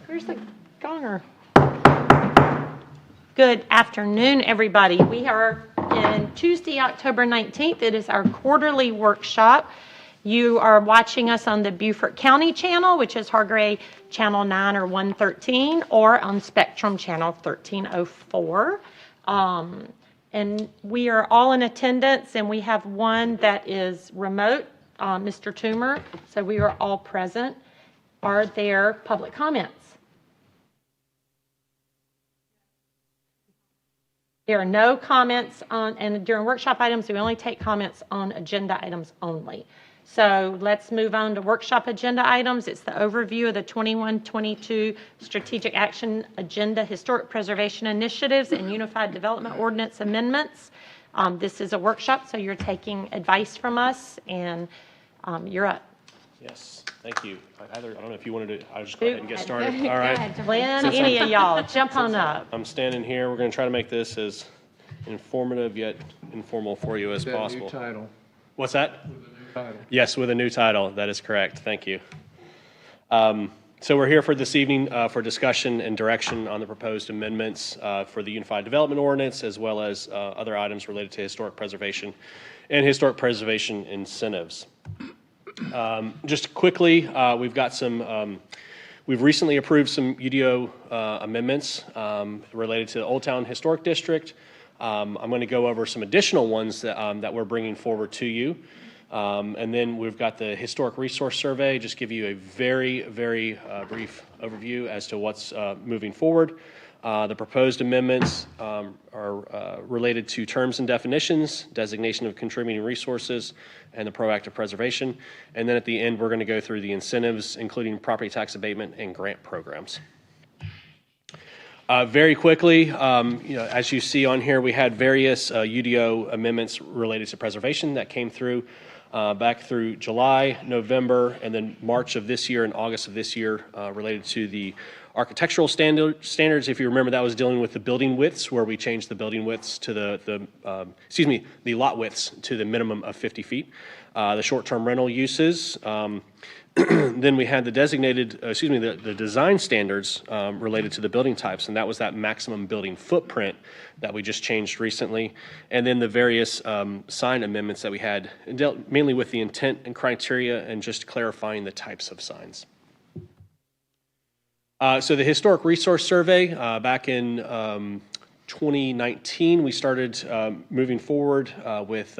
Where's the gonger? Good afternoon, everybody. We are in Tuesday, October 19th. It is our quarterly workshop. You are watching us on the Beaufort County channel, which is Hargray Channel 9 or 113, or on Spectrum Channel 1304. And we are all in attendance, and we have one that is remote, Mr. Toomer. So we are all present. Are there public comments? There are no comments on, and during workshop items, we only take comments on agenda items only. So let's move on to workshop agenda items. It's the overview of the 21-22 Strategic Action Agenda, Historic Preservation Initiatives, and Unified Development Ordinance Amendments. This is a workshop, so you're taking advice from us, and you're up. Yes, thank you. I don't know if you wanted to, I'll just go ahead and get started. All right. Glenn, any of y'all, jump on up. I'm standing here. We're going to try to make this as informative yet informal for you as possible. New title. What's that? With a new title. Yes, with a new title. That is correct. Thank you. So we're here for this evening for discussion and direction on the proposed amendments for the Unified Development Ordinance, as well as other items related to historic preservation and historic preservation incentives. Just quickly, we've got some, we've recently approved some UDO amendments related to the Old Town Historic District. I'm going to go over some additional ones that we're bringing forward to you. And then we've got the Historic Resource Survey, just give you a very, very brief overview as to what's moving forward. The proposed amendments are related to terms and definitions, designation of contributing resources, and the proactive preservation. And then at the end, we're going to go through the incentives, including property tax abatement and grant programs. Very quickly, as you see on here, we had various UDO amendments related to preservation that came through back through July, November, and then March of this year and August of this year related to the architectural standards. If you remember, that was dealing with the building widths, where we changed the building widths to the lot widths to the minimum of 50 feet. The short-term rental uses. Then we had the the design standards related to the building types, and that was that maximum building footprint that we just changed recently. And then the various sign amendments that we had, dealt mainly with the intent and criteria and just clarifying the types of signs. So the Historic Resource Survey, back in 2019, we started moving forward with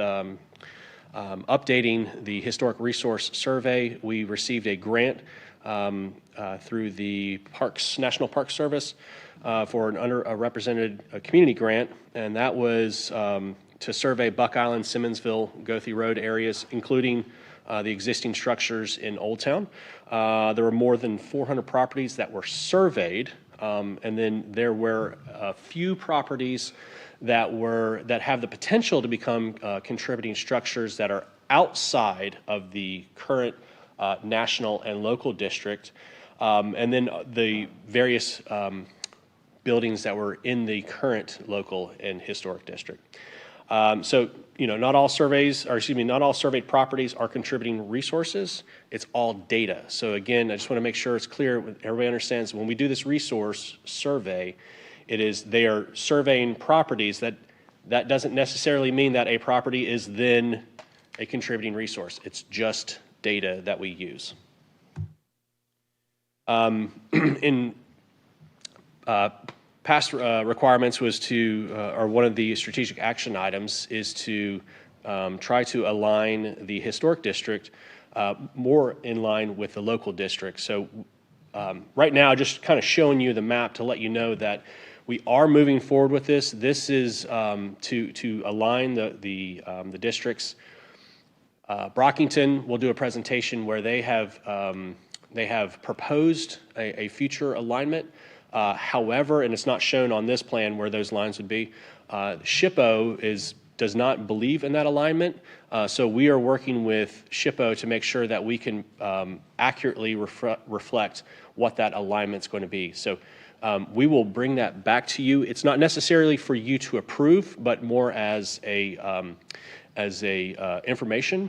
updating the Historic Resource Survey. We received a grant through the National Park Service for an underrepresented community grant, and that was to survey Buck Island, Simmonsville, Goethe Road areas, including the existing structures in Old Town. There were more than 400 properties that were surveyed, and then there were a few properties that have the potential to become contributing structures that are outside of the current national and local district, and then the various buildings that were in the current local and historic district. So, not all surveyed properties are contributing resources. It's all data. So again, I just want to make sure it's clear, everybody understands when we do this resource survey, they are surveying properties. That doesn't necessarily mean that a property is then a contributing resource. It's just data that we use. In past requirements was or one of the strategic action items is to try to align the historic district more in line with the local district. So right now, just kind of showing you the map to let you know that we are moving forward with this. This is to align the districts. Brockington will do a presentation where they have proposed a future alignment. However, and it's not shown on this plan where those lines would be, SHPO does not believe in that alignment. So we are working with SHPO to make sure that we can accurately reflect what that alignment's going to be. So we will bring that back to you. It's not necessarily for you to approve, but more as information.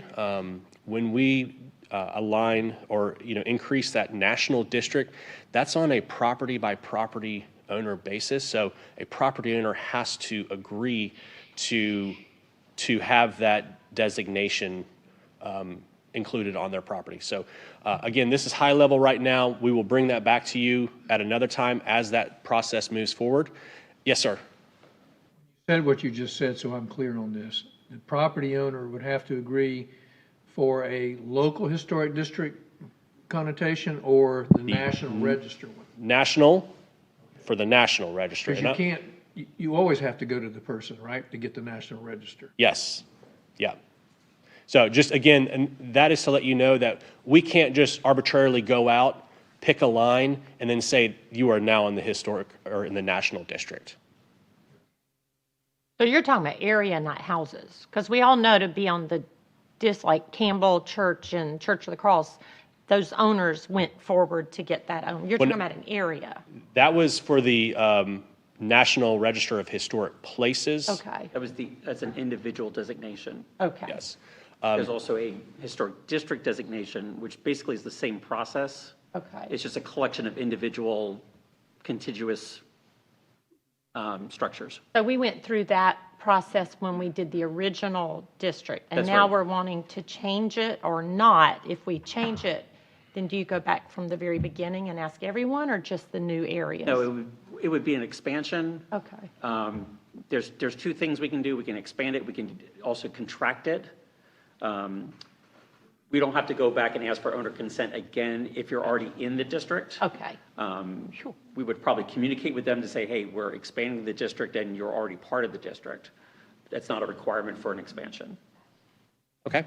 When we align or, increase that national district, that's on a property by property owner basis. So a property owner has to agree to have that designation included on their property. So again, this is high level right now. We will bring that back to you at another time as that process moves forward. Yes, sir. Said what you just said, so I'm clear on this. The property owner would have to agree for a local historic district connotation or the National Register one? National, for the National Register. Because you can't, you always have to go to the person, right, to get the National Register? Yes, yeah. So just again, and that is to let you know that we can't just arbitrarily go out, pick a line, and then say you are now in the historic or in the National District. So you're talking about area, not houses, because we all know to be on the like Campbell Church and Church of the Cross, those owners went forward to get that owned. You're talking about an area. That was for the National Register of Historic Places. Okay. That's an individual designation. Okay. Yes. There's also a historic district designation, which basically is the same process. Okay. It's just a collection of individual contiguous structures. So we went through that process when we did the original district, and That's now right. we're wanting to change it or not. If we change it, then do you go back from the very beginning and ask everyone, or just the new areas? No, it would be an expansion. Okay. There's two things we can do. We can expand it. We can also contract it. We don't have to go back and ask for owner consent again if you're already in the district. Okay. Sure. We would probably communicate with them to say, hey, we're expanding the district and you're already part of the district. That's not a requirement for an expansion. Okay.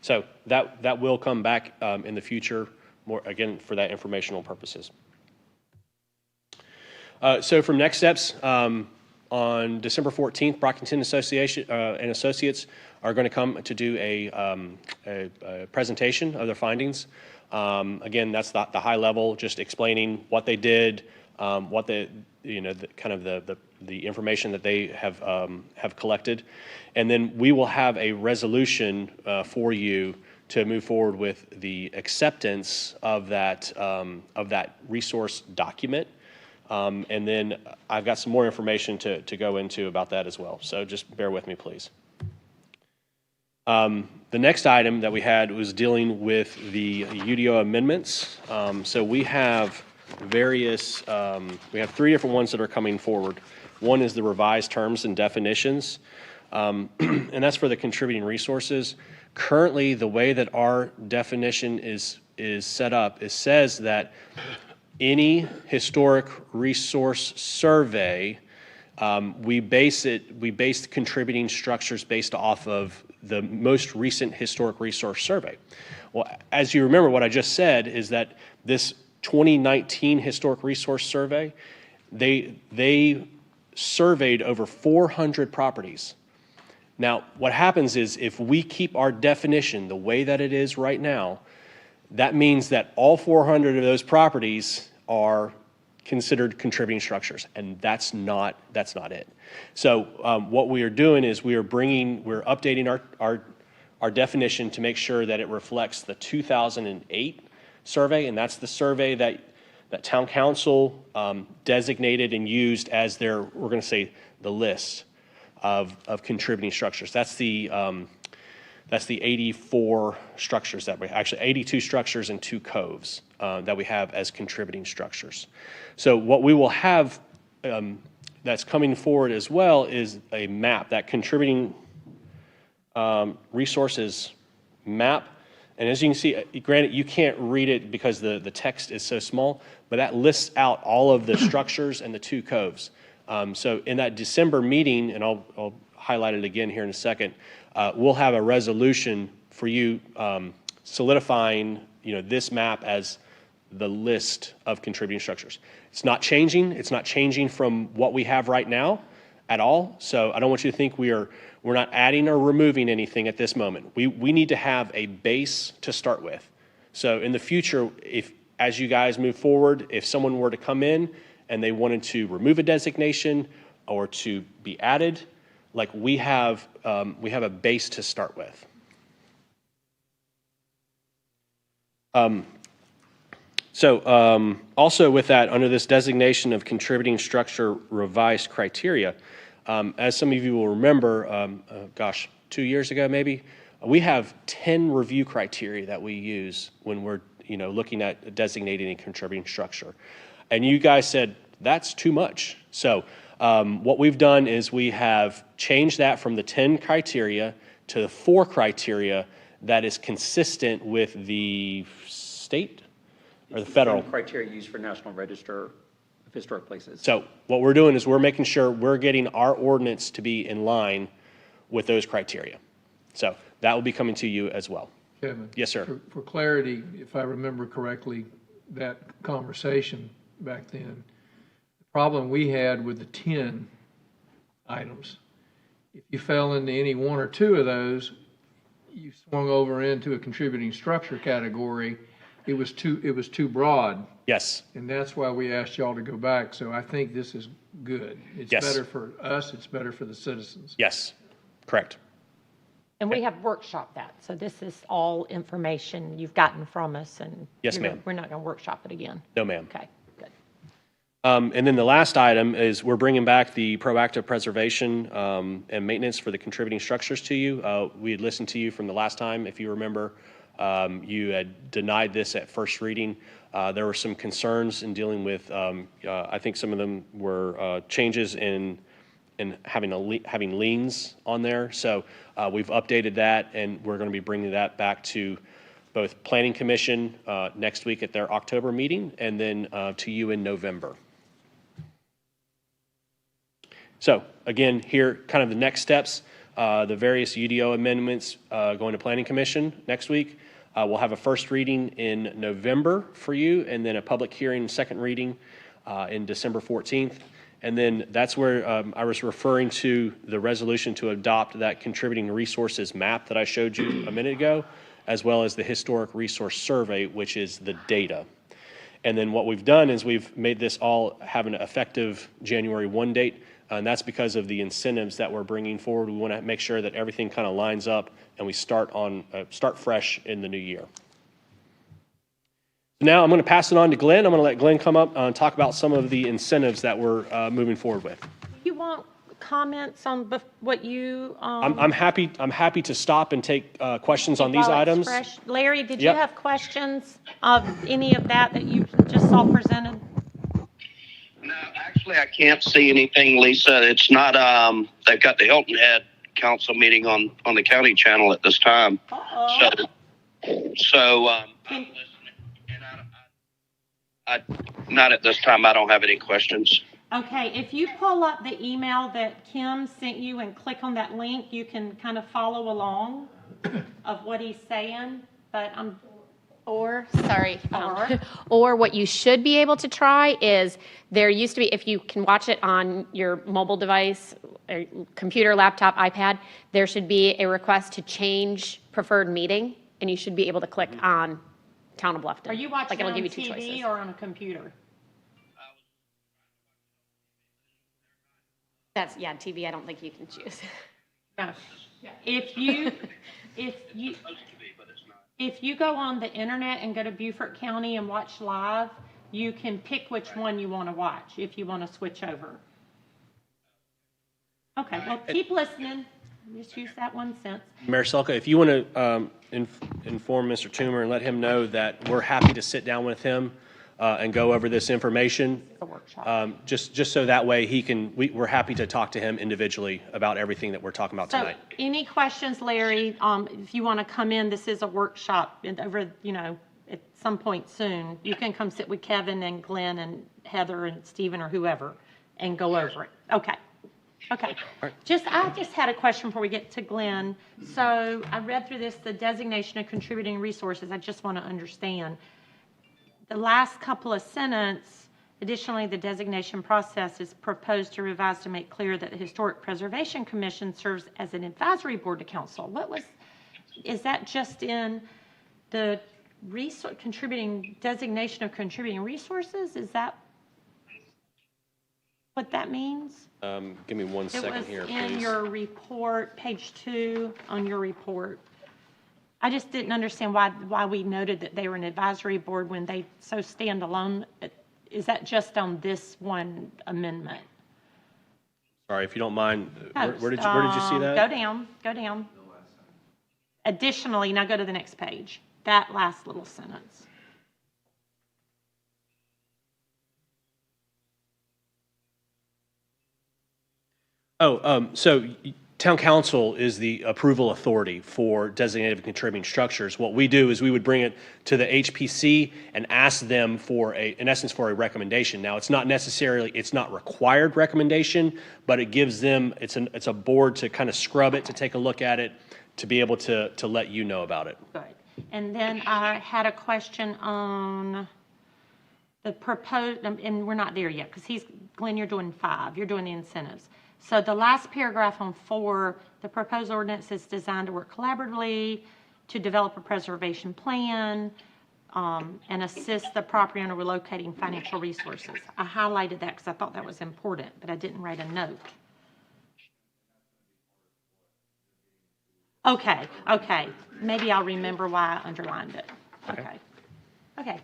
So that will come back in the future, more again for that informational purposes. So from next steps, on December 14th, Brockington Association and Associates are going to come to do a presentation of their findings. Again, that's the high level, just explaining what they did, what the information that they have collected, and then we will have a resolution for you to move forward with the acceptance of that resource document. And then I've got some more information to go into about that as well. So just bear with me, please. The next item that we had was dealing with the Udl Amendments. So we have various, we have three different ones that are coming forward. One is the revised terms and definitions, and that's for the contributing resources. Currently, the way that our definition is set up, it says that any historic resource survey, we base contributing structures based off of the most recent historic resource survey. Well, as you remember, what I just said is that this 2019 historic resource survey, they surveyed over 400 properties. Now, what happens is if we keep our definition the way that it is right now, that means that all 400 of those properties are considered contributing structures, and that's not it. So what we are doing is we're updating our definition to make sure that it reflects the 2008 survey, and that's the survey that town council designated and used as their, we're going to say, the list of contributing structures. That's the 84 structures that we actually 82 structures and 2 coves that we have as contributing structures. So what we will have that's coming forward as well is a map, that contributing resources map. And as you can see, granted, you can't read it because the text is so small, but that lists out all of the structures and the 2 coves. So in that December meeting, and I'll highlight it again here in a second, we'll have a resolution for you solidifying, this map as the list of contributing structures. It's not changing. It's not changing from what we have right now at all. So I don't want you to think we're not adding or removing anything at this moment. We need to have a base to start with. So in the future, as you guys move forward, if someone were to come in and they wanted to remove a designation or to be added, like we have a base to start with. Also with that, under this designation of contributing structure revised criteria, as some of you will remember, 2 years ago maybe, we have 10 review criteria that we use when we're looking at designating a contributing structure. And you guys said, that's too much. So what we've done is we have changed that from the 10 criteria to the 4 criteria that is consistent with the state or the federal. Criteria used for National Register of Historic Places. So what we're doing is we're making sure we're getting our ordinance to be in line with those criteria. So that will be coming to you as well. Kevin? Yes, sir. For clarity, if I remember correctly, that conversation back then, the problem we had with the 10 items, if you fell into any 1 or 2 of those, you swung over into a contributing structure category. It was too broad. Yes. And that's why we asked y'all to go back. So I think this is good. It's Yes. better for us. It's better for the citizens. Yes, correct. And we have workshopped that, so this is all information you've gotten from us, and Yes, ma'am. we're not going to workshop it again. No, ma'am. Okay, good. And then the last item is we're bringing back the proactive preservation and maintenance for the contributing structures to you. We had listened to you from the last time, if you remember. You had denied this at first reading. There were some concerns in dealing with, I think some of them were changes in having liens on there. So we've updated that, and we're going to be bringing that back to both Planning Commission next week at their October meeting, and then to you in November. So again, here, kind of the next steps, the various UDO amendments going to Planning Commission next week. We'll have a first reading in November for you, and then a public hearing, second reading in December 14th. And then that's where I was referring to the resolution to adopt that contributing resources map that I showed you a minute ago, as well as the historic resource survey, which is the data. And then what we've done is we've made this all have an effective January 1 date, and that's because of the incentives that we're bringing forward. We want to make sure that everything kind of lines up and we start fresh in the new year. Now I'm going to pass it on to Glenn. I'm going to let Glenn come up and talk about some of the incentives that we're moving forward with. You want comments on what you? I'm happy to stop and take questions on these while it's items. fresh. Larry, did Yep. you have questions of any of that you just saw presented? No, actually, I can't see anything, Lisa. It's not, they've got the Hilton Head Council meeting on the county channel at this time. Uh-oh. So I'm listening, and I not at this time. I don't have any questions. Okay, if you pull up the email that Kim sent you and click on that link, you can kind of follow along of what he's saying, but I'm... Or what you should be able to try is, there used to be, if you can watch it on your mobile device, or computer, laptop, iPad, there should be a request to change preferred meeting, and you should be able to click on Town of Bluffton. Are you watching it'll on give you 2 TV choices. or on a computer? That's, yeah, TV, I don't think you can choose. No. If you go on the internet and go to Beaufort County and watch live, you can pick which one you want to watch if you want to switch over. Okay, well, keep listening. Just use that 1 cent. Mayor Selka, if you want to inform Mr. Toomer and let him know that we're happy to sit down with him and go over this information, A workshop. just so that way we're happy to talk to him individually about everything that we're talking about So, tonight. any questions, Larry? If you want to come in, this is a workshop and over, at some point soon. You can come sit with Kevin and Glenn and Heather and Stephen or whoever and go over it. Okay. Okay. I just had a question before we get to Glenn. So I read through this, the designation of contributing resources. I just want to understand. The last couple of sentences, additionally, the designation process is proposed to revise to make clear that the Historic Preservation Commission serves as an advisory board to council. Is that just in the designation of contributing resources? Is that what that means? Give me 1 second here, It was in please. your report, page 2 on your report. I just didn't understand why we noted that they were an advisory board when they so stand alone. Is that just on this one amendment? Sorry, if you don't mind, No, where did you see that? Go down. Additionally, now go to the next page, that last little sentence. So town council is the approval authority for designated contributing structures. What we do is we would bring it to the HPC and ask them for in essence, for a recommendation. Now, it's not required recommendation, but it gives them, it's a board to kind of scrub it, to take a look at it, to be able to let you know about it. Good. And then I had a question on the proposed, and we're not there yet, because Glenn, you're doing 5, you're doing the incentives. So the last paragraph on 4, the proposed ordinance is designed to work collaboratively to develop a preservation plan and assist the property owner with locating financial resources. I highlighted that because I thought that was important, but I didn't write a note. Okay. Maybe I'll remember why I underlined it. Okay.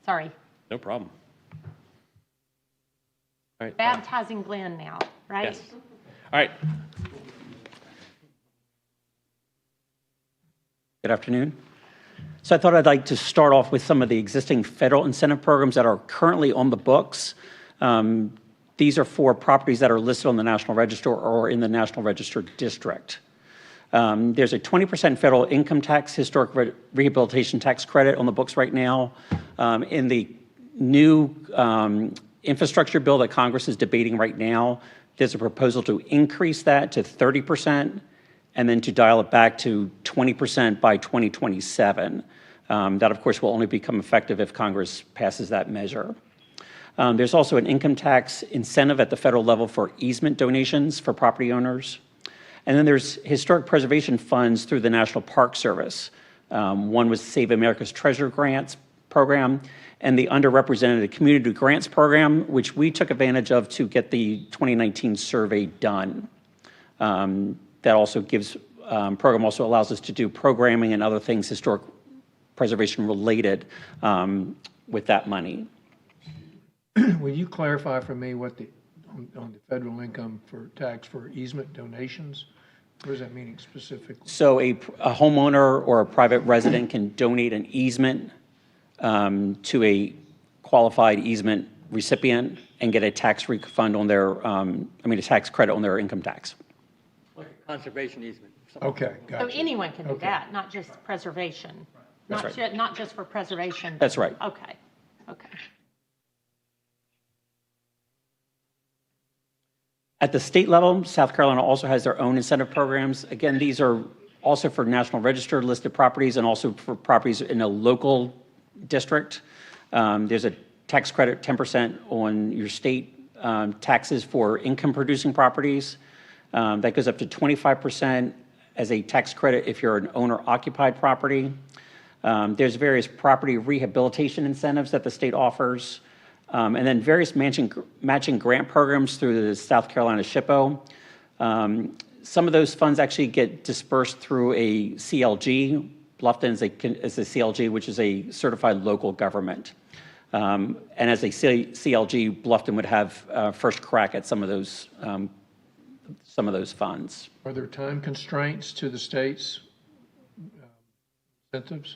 Sorry. No problem. All right. Baptizing Glenn now, right? Yes. All right. Good afternoon. So I thought I'd like to start off with some of the existing federal incentive programs that are currently on the books. These are for properties that are listed on the National Register or in the National Register District. There's a 20% federal income tax historic rehabilitation tax credit on the books right now. In the new infrastructure bill that Congress is debating right now, there's a proposal to increase that to 30% and then to dial it back to 20% by 2027. That, of course, will only become effective if Congress passes that measure. There's also an income tax incentive at the federal level for easement donations for property owners. And then there's historic preservation funds through the National Park Service. One was Save America's Treasure Grants program, and the Underrepresented Community Grants program, which we took advantage of to get the 2019 survey done. That also program also allows us to do programming and other things historic preservation related with that money. Will you clarify for me what on the federal income for tax for easement donations? What does that mean specifically? So a homeowner or a private resident can donate an easement to a qualified easement recipient and get a tax refund on their, a tax credit on their income tax. Like a conservation easement. Okay, gotcha. So anyone can do that, not just preservation. That's right. Not just for preservation. That's right. Okay. At the state level, South Carolina also has their own incentive programs. Again, these are also for National Register listed properties and also for properties in a local district. There's a tax credit, 10% on your state taxes for income producing properties. That goes up to 25% as a tax credit if you're an owner occupied property. There's various property rehabilitation incentives that the state offers. And then various matching grant programs through the South Carolina SHPO. Some of those funds actually get dispersed through a CLG. Bluffton is a CLG, which is a certified local government. And as a CLG, Bluffton would have first crack at some of those funds. Are there time constraints to the state's incentives?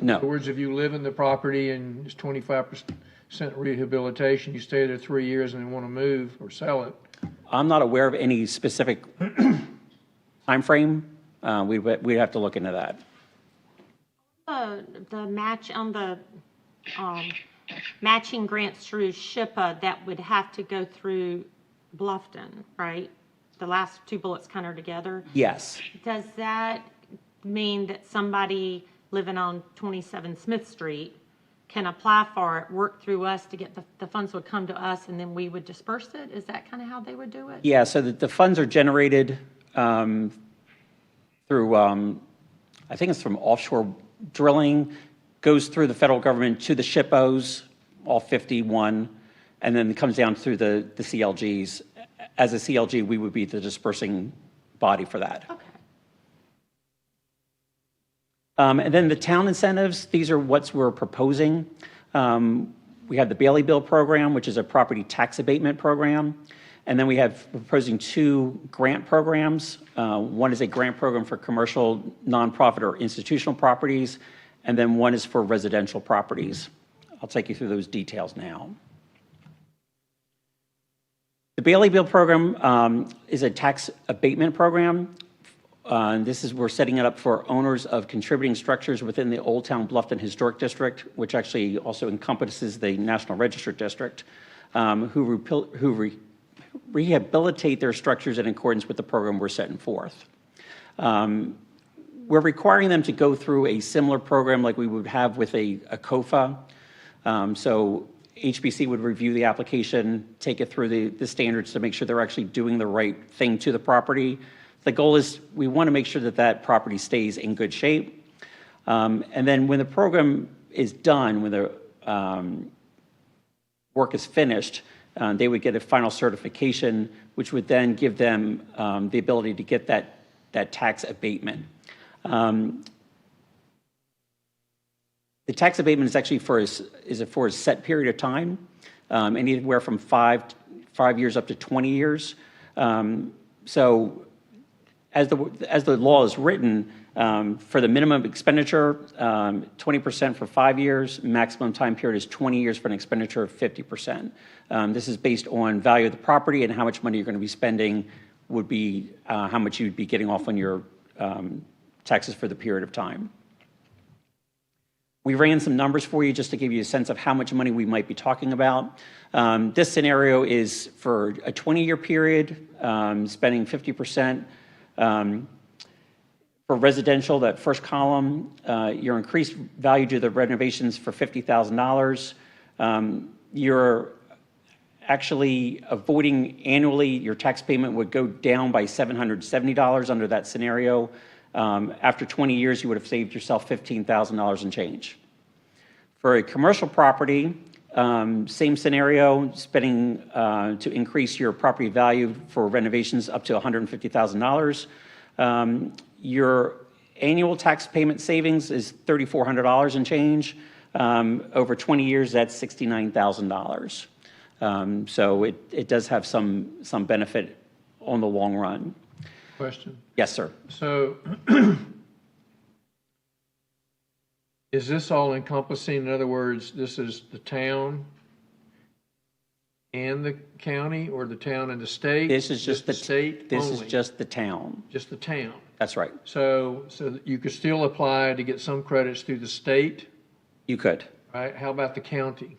No. In other words, if you live in the property and it's 25% rehabilitation, you stay there 3 years and then want to move or sell it. I'm not aware of any specific time frame. We'd have to look into that. The match on the matching grants through SHPA, that would have to go through Bluffton, right? The last 2 bullets kind of are together. Yes. Does that mean that somebody living on 27 Smith Street can apply for it, work through us to get the funds would come to us and then we would disperse it? Is that kind of how they would do it? Yeah, so the funds are generated through, I think it's from offshore drilling, goes through the federal government to the SHPOs, all 51, and then it comes down through the CLGs. As a CLG, we would be the dispersing body for that. Okay. And then the town incentives, these are what we're proposing. We have the Bailey Bill program, which is a property tax abatement program. And then we're proposing 2 grant programs. One is a grant program for commercial, nonprofit, or institutional properties, and then one is for residential properties. I'll take you through those details now. The Bailey Bill program is a tax abatement program. We're setting it up for owners of contributing structures within the Old Town Bluffton Historic District, which actually also encompasses the National Register District, who rehabilitate their structures in accordance with the program we're setting forth. We're requiring them to go through a similar program like we would have with a COFA. So HBC would review the application, take it through the standards to make sure they're actually doing the right thing to the property. The goal is we want to make sure that that property stays in good shape. And then when the program is done, when the work is finished, they would get a final certification, which would then give them the ability to get that tax abatement. The tax abatement is actually for a set period of time, anywhere from 5 years up to 20 years. So as the law is written, for the minimum expenditure, 20% for 5 years, maximum time period is 20 years for an expenditure of 50%. This is based on value of the property, and how much money you're going to be spending would be how much you'd be getting off on your taxes for the period of time. We ran some numbers for you just to give you a sense of how much money we might be talking about. This scenario is for a 20-year period, spending 50%. For residential, that first column, your increased value due to the renovations for $50,000. You're actually avoiding annually, your tax payment would go down by $770 under that scenario. After 20 years, you would have saved yourself $15,000 and change. For a commercial property, same scenario, spending to increase your property value for renovations up to $150,000. Your annual tax payment savings is $3,400 and change. Over 20 years, that's $69,000. So it does have some benefit on the long run. Question. Yes, sir. So is this all encompassing? In other words, this is the town and the county, or the town and the state? This is just the state This only? is just the town. Just the town. That's right. So that you could still apply to get some credits through the state, You could. right? How about the county?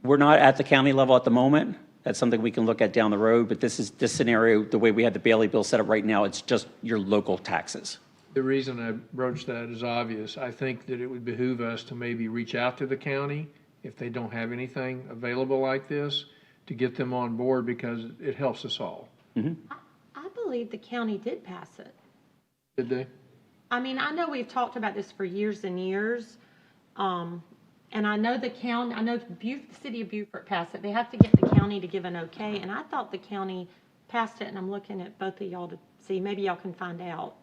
We're not at the county level at the moment. That's something we can look at down the road, but this scenario, the way we had the Bailey Bill set up right now, it's just your local taxes. The reason I broached that is obvious. I think that it would behoove us to maybe reach out to the county if they don't have anything available like this, to get them on board, because it helps us all. I believe the county did pass it. Did they? I mean, I know we've talked about this for years and years. And I know the city of Beaufort passed it. They have to get the county to give an okay. And I thought the county passed it, and I'm looking at both of y'all to see. Maybe y'all can find out.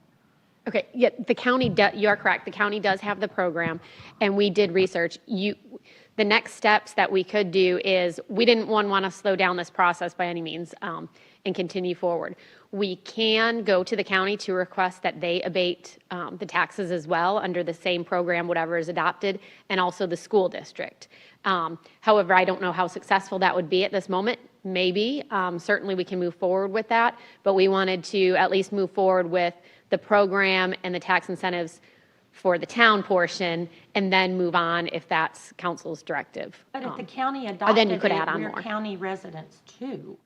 Okay, yeah, the county, you are correct. The county does have the program, and we did research. The next steps that we could do is, we didn't want to slow down this process by any means and continue forward. We can go to the county to request that they abate the taxes as well under the same program, whatever is adopted, and also the school district. However, I don't know how successful that would be at this moment. Maybe, certainly we can move forward with that, but we wanted to at least move forward with the program and the tax incentives for the town portion, and then move on if that's council's directive. But if the county adopted then you could add it, on we're more. county residents too.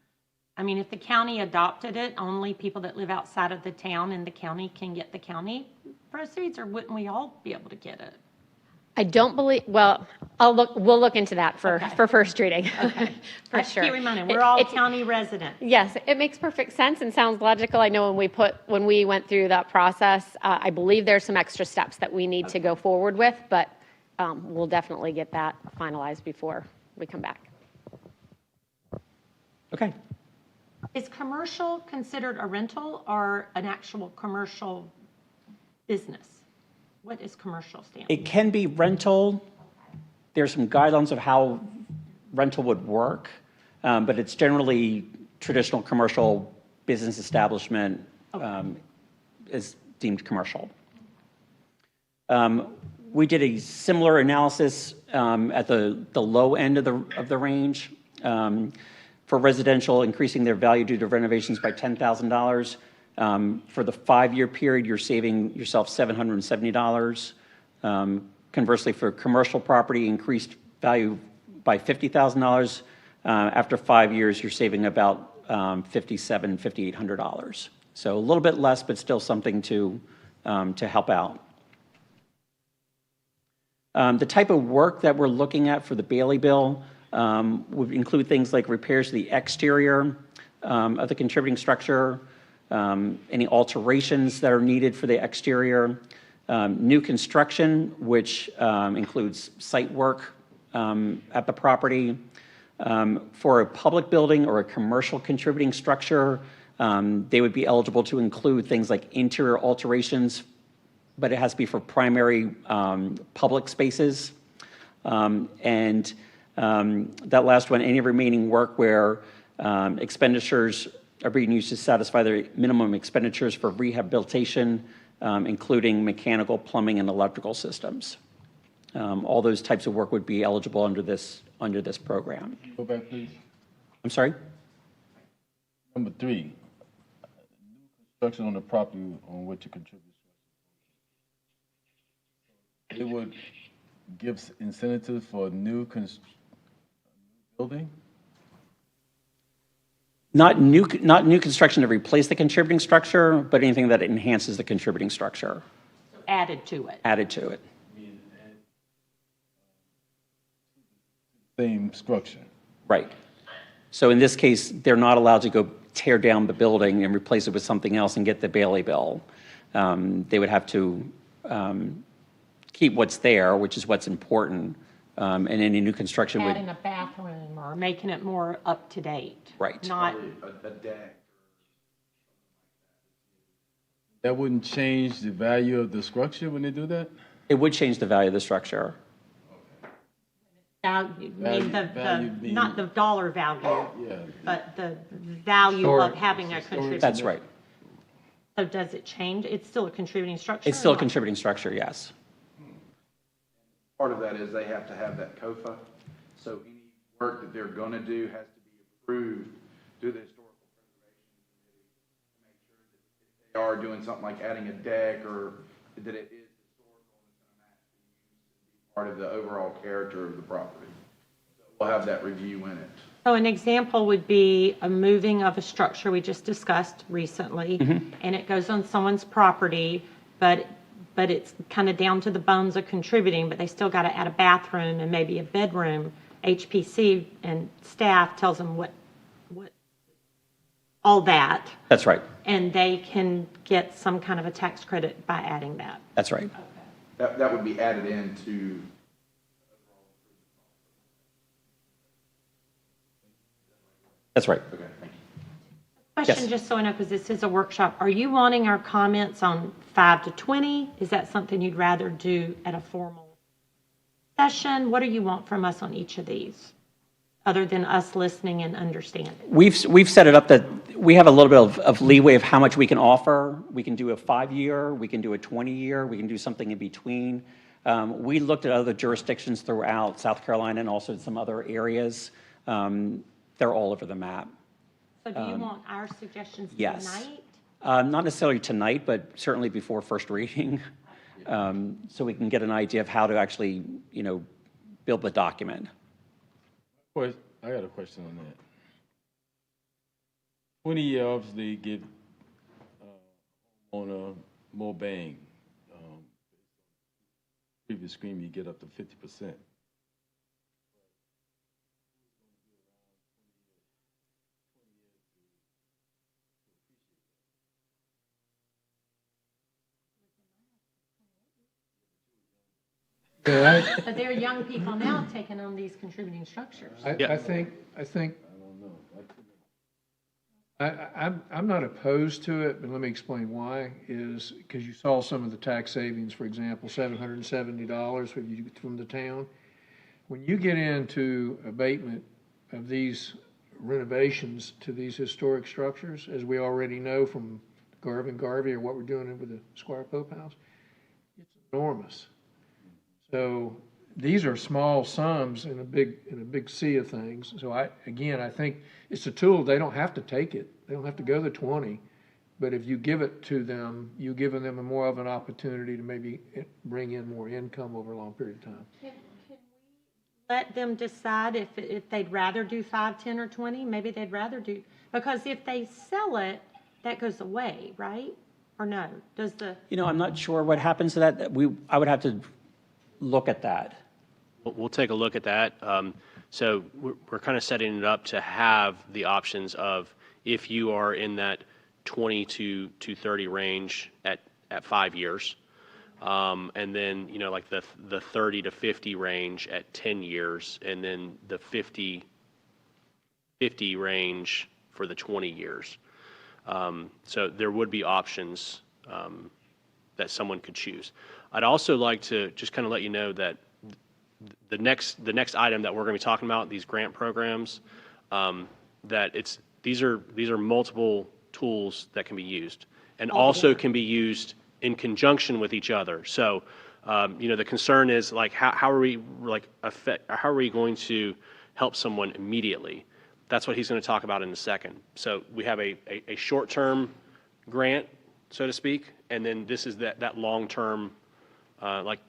I mean, if the county adopted it, only people that live outside of the town and the county can get the county proceeds, or wouldn't we all be able to get it? I don't believe, well, we'll look into that for first reading. Okay. For I sure. keep reminding, we're all county residents. Yes, it makes perfect sense and sounds logical. I know when we went through that process, I believe there's some extra steps that we need to go forward with, but we'll definitely get that finalized before we come back. Okay. Is commercial considered a rental or an actual commercial business? What is commercial stand? It can be rental. There's some guidelines of how rental would work, but it's generally traditional commercial business establishment is deemed commercial. We did a similar analysis at the low end of the range for residential, increasing their value due to renovations by $10,000. For the 5-year period, you're saving yourself $770. Conversely, for commercial property, increased value by $50,000. After 5 years, you're saving about $5,800. So a little bit less, but still something to help out. The type of work that we're looking at for the Bailey bill would include things like repairs to the exterior of the contributing structure, any alterations that are needed for the exterior, new construction, which includes site work at the property. For a public building or a commercial contributing structure, they would be eligible to include things like interior alterations, but it has to be for primary public spaces. And that last one, any remaining work where expenditures are being used to satisfy their minimum expenditures for rehabilitation, including mechanical, plumbing, and electrical systems. All those types of work would be eligible under this program. Go back, please. I'm sorry? Number 3, new construction on the property on which you contribute. It would give incentives for new building? Not new construction to replace the contributing structure, but anything that enhances the contributing structure. Added to it. Added to it. Same structure. Right. So in this case, they're not allowed to go tear down the building and replace it with something else and get the Bailey bill. They would have to keep what's there, which is what's important, and any new construction would. Adding a bathroom or making it more up to date. Right. Not, a deck. That wouldn't change the value of the structure when they do that? It would change the value of the structure. not the dollar value, Yeah. but the value of having a contributing. That's right. So does it change? It's still a contributing structure? It's still or a not? contributing structure, yes. Part of that is they have to have that COFA, so any work that they're gonna do has to be approved through the Historical Preservation Committee to make sure that if they are doing something like adding a deck or that it is historical and it's gonna match the use and be part of the overall character of the property. So we'll have that review in it. So an example would be a moving of a structure we just discussed recently, and it goes on someone's property, but it's kind of down to the bones of contributing, but they still got to add a bathroom and maybe a bedroom. HPC and staff tells them what all that, That's right. and they can get some kind of a tax credit by adding that. That's right. That would be added into. That's right. Okay, thank you. Question, Yes. just so I know, because this is a workshop, are you wanting our comments on 5 to 20? Is that something you'd rather do at a formal session? What do you want from us on each of these, other than us listening and understanding? We've set it up that we have a little bit of leeway of how much we can offer. We can do a 5-year, we can do a 20-year, we can do something in between. We looked at other jurisdictions throughout South Carolina and also some other areas. They're all over the map. So do you want our suggestions Yes. tonight? Not necessarily tonight, but certainly before first reading, so we can get an idea of how to actually, build the document. I got a question on that. 20 years obviously give owner more bang. Previous screen, you get up to 50%. Yeah, But there are young people now taking on these contributing structures. I think I'm not opposed to it, but let me explain why, is because you saw some of the tax savings, for example, $770 from the town. When you get into abatement of these renovations to these historic structures, as we already know from Garvin Garvey or what we're doing with the Squire Pope House, it's enormous. So these are small sums in a big sea of things. So I think it's a tool. They don't have to take it. They don't have to go the 20. But if you give it to them, you've given them more of an opportunity to maybe bring in more income over a long period of time. Can we let them decide if they'd rather do 5, 10, or 20? Maybe they'd rather do, because if they sell it, that goes away, right? Or no? Does the... I'm not sure what happens to that. I would have to look at that. We'll take a look at that. So we're kind of setting it up to have the options of if you are in that 20 to 30 range at 5 years, and then like the 30 to 50 range at 10 years, and then the 50 range for the 20 years. So there would be options that someone could choose. I'd also like to just kind of let you know that the next item that we're going to be talking about, these grant programs, that these are multiple tools that can be used, and also can be used in conjunction with each other. So, the concern is like how are we going to help someone immediately? That's what he's going to talk about in a second. So we have a short-term grant, so to speak, and then this is that long-term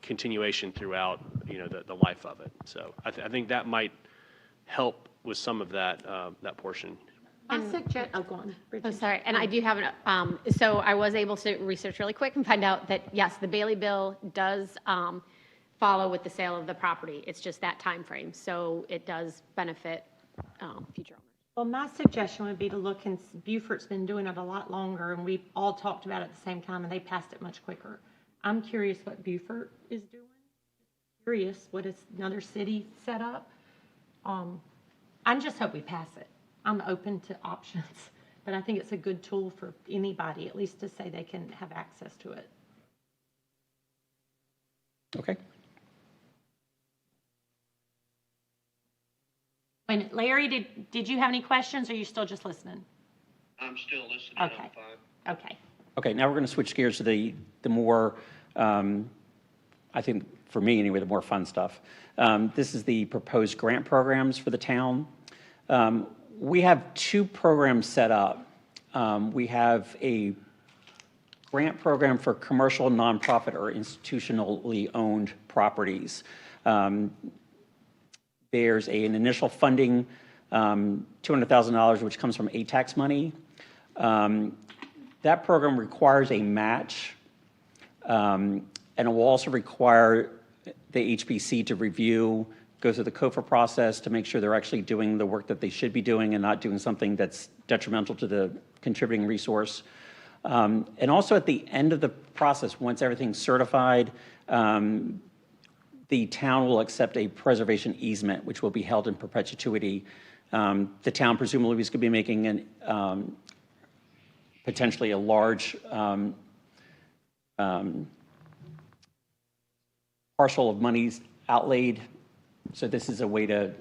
continuation throughout the life of it. So I think that might help with some of that portion. I suggest, go on. Oh, Bridget. sorry. And I do have so I was able to research really quick and find out that, yes, the Bailey bill does follow with the sale of the property. It's just that time frame. So it does benefit future owners. Well, my suggestion would be to look, and Beaufort's been doing it a lot longer, and we've all talked about it at the same time, and they passed it much quicker. I'm curious what Beaufort is doing. Curious what is another city set up. I just hope we pass it. I'm open to options, but I think it's a good tool for anybody, at least to say they can have access to it. Okay. Wait a minute, Larry, did you have any questions, or are you still just listening? I'm still listening. Okay. I'm fine. Okay. Okay, now we're going to switch gears to the more, I think for me anyway, the more fun stuff. This is the proposed grant programs for the town. We have 2 programs set up. We have a grant program for commercial, nonprofit, or institutionally owned properties. There's an initial funding, $200,000, which comes from ATAX money. That program requires a match, and it will also require the HPC to review, go through the COFA process to make sure they're actually doing the work that they should be doing and not doing something that's detrimental to the contributing resource. And also at the end of the process, once everything's certified, the town will accept a preservation easement, which will be held in perpetuity. The town presumably is going to be making potentially a large parcel of monies outlaid. So this is a way to,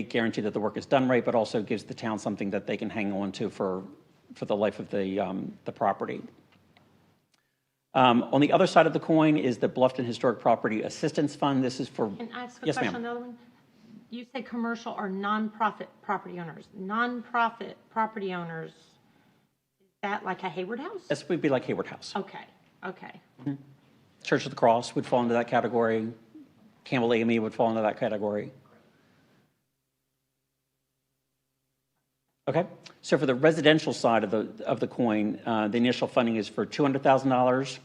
guarantee that the work is done right, but also gives the town something that they can hang on to for the life of the property. On the other side of the coin is the Bluffton Historic Property Assistance Fund. This is for... Can I ask a yes, question on ma'am. the other one? You say commercial or nonprofit property owners. Nonprofit property owners, is that like a Hayward House? This would be like Hayward House. Okay, okay. Church of the Cross would fall into that category. Campbell AME would fall into that category. Okay, so for the residential side of the coin, the initial funding is for $200,000.